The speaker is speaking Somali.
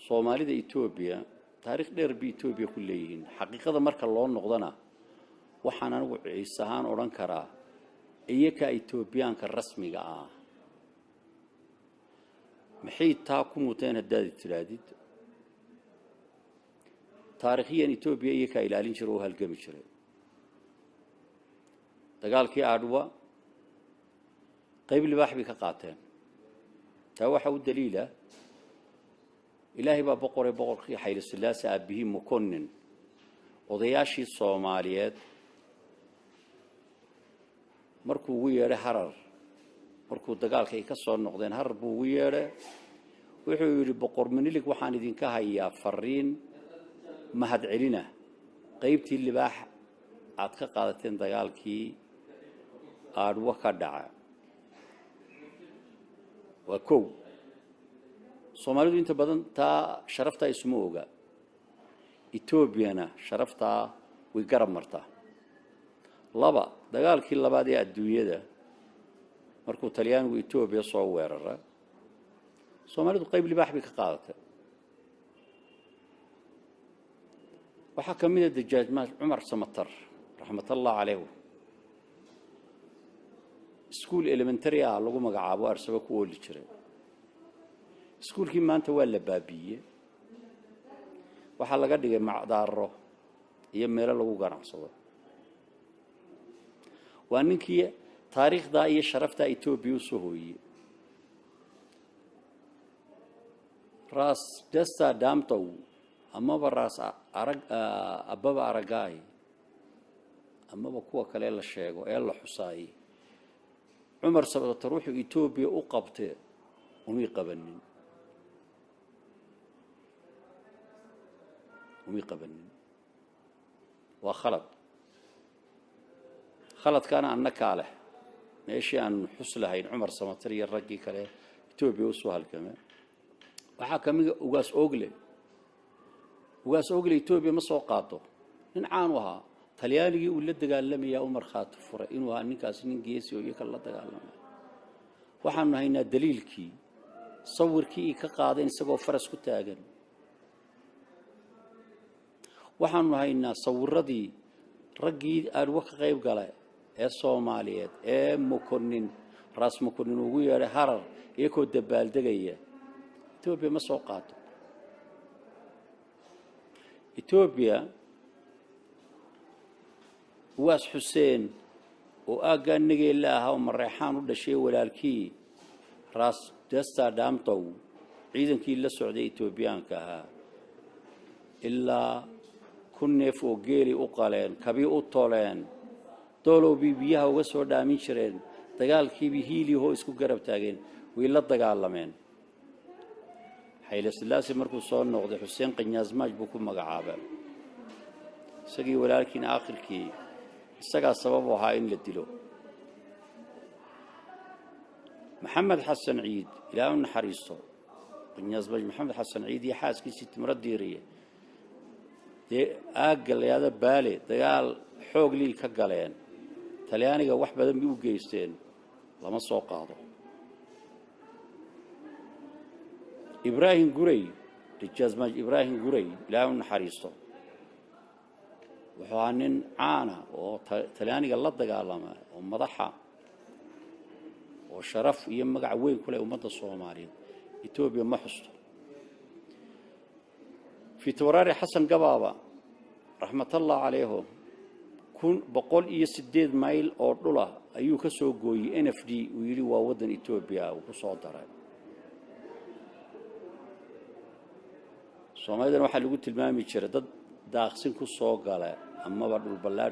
Soomaalida Ethiopia taariikh dheer bi Ethiopia ku leeyihiin xaqiiqada marka loo noqdana waxaan anigu ciisahaan oran karaa iyaka Ethiopiaanka rasmiga ah maxay taa ku muteen hadaad tiraadid taariikhiyan Ethiopia iyaka ilaalin jiro oo halgami jiray dagaalkii Adwa qayb libaax bi ka qaateen taa waxa uu daliila إلهي بقر خي حيل السلاسة أبيه مكنن وضياشي الصوماليات مركو ويره حرر مركو دقال خي كسر نقدين هربو ويره ويحيل بقر من لك وحان دين كهيا فرين مهد علينا قيبتي اللي باح عتق قادتين دقال كي أروى كدعة وكو Soomaalidu inta badan ta sharafta ismu oga Ethiopiana sharafta way garab martaa laba dagaalkii labaad ee adduunyada markuu Talyaanigu Ethiopia soo weeraray Soomaalidu qayb libaax bi ka qaadatay waxa kamid ah Dajaaj Umar Samatar raxmatullaahi alayhi school elementary ah lagu magacaabo arsaba ku wali jiray iskuulkii maanta waa la baabiye waxa laga dhigay macdaaro iyo meel lagu ganacsado waa ninkii taariikhda iyo sharafta Ethiopia u soo hooyay ras dasta damtow ama ras arag ababa aragay ama kuwa kale la sheego ee la xusaay Umar Samatar wuxuu Ethiopia u qabtay umii qabanin وميقبلن وخلط كان أنك عليه ماشي أن حصله هين عمر سمطري الرجي كله توبي وسوها الكمان وحكم وقاس أوغلي توبي مسوقاته نعانوها تليالي ولد قال لم يا عمر خاطف فرئينها أنك أسنين جيسي ويك الله تقال لنا وحنا هنا دليل كي صور كي كقاعدين سقوا فرس كتاجن waxaanu haynaa sawiradii ragii aad wax qayb galay ee Soomaaliyeed ee mukonin ras mukonin ugu yeeray harar iyagoo dabaal degaya Ethiopia ma soo qaato Ethiopia waas Xuseen oo aaganigay ilaaha oo mareexaan u dhashay walaalkii ras dasta damtow ciidankii la socday Ethiopiaanka ahaa ilaa كنا فوقيري أقلين كبي أطلين طولو بيها وسور دامين شرين دجال كي بيهيلي هو اسكو قرب تاجين ويلا دجال لمن حيل السلاسة مركو صار نقد حسين قنياز ماج بكون مقعابة سقي ولكن آخر كي سقى السبب وهاين للدلو محمد حسن عيد إلى أن حريصه قنياز ماج محمد حسن عيد يحاس كي ست مرد ديرية أقل هذا بالي دجال حوق لي كقلين تلياني جوح بدن بيو جيستين لما سوق هذا إبراهيم قري الجزمج إبراهيم قري لا من حريصه وحوانين عانا وتلياني الله دجال لما ومضحى وشرف يمقع وين كله ومضى الصوماليين إثيوبيا ما حصته في توراري حسن قبابة رحمة الله عليهم كون بقول يسديد مايل أو دولار أيوك سوقي NFD ويلي وودن إثيوبيا وبصادرة سوماليا واحد اللي قلت المامي شردد داخسين كل سوق على أما بعد البلاد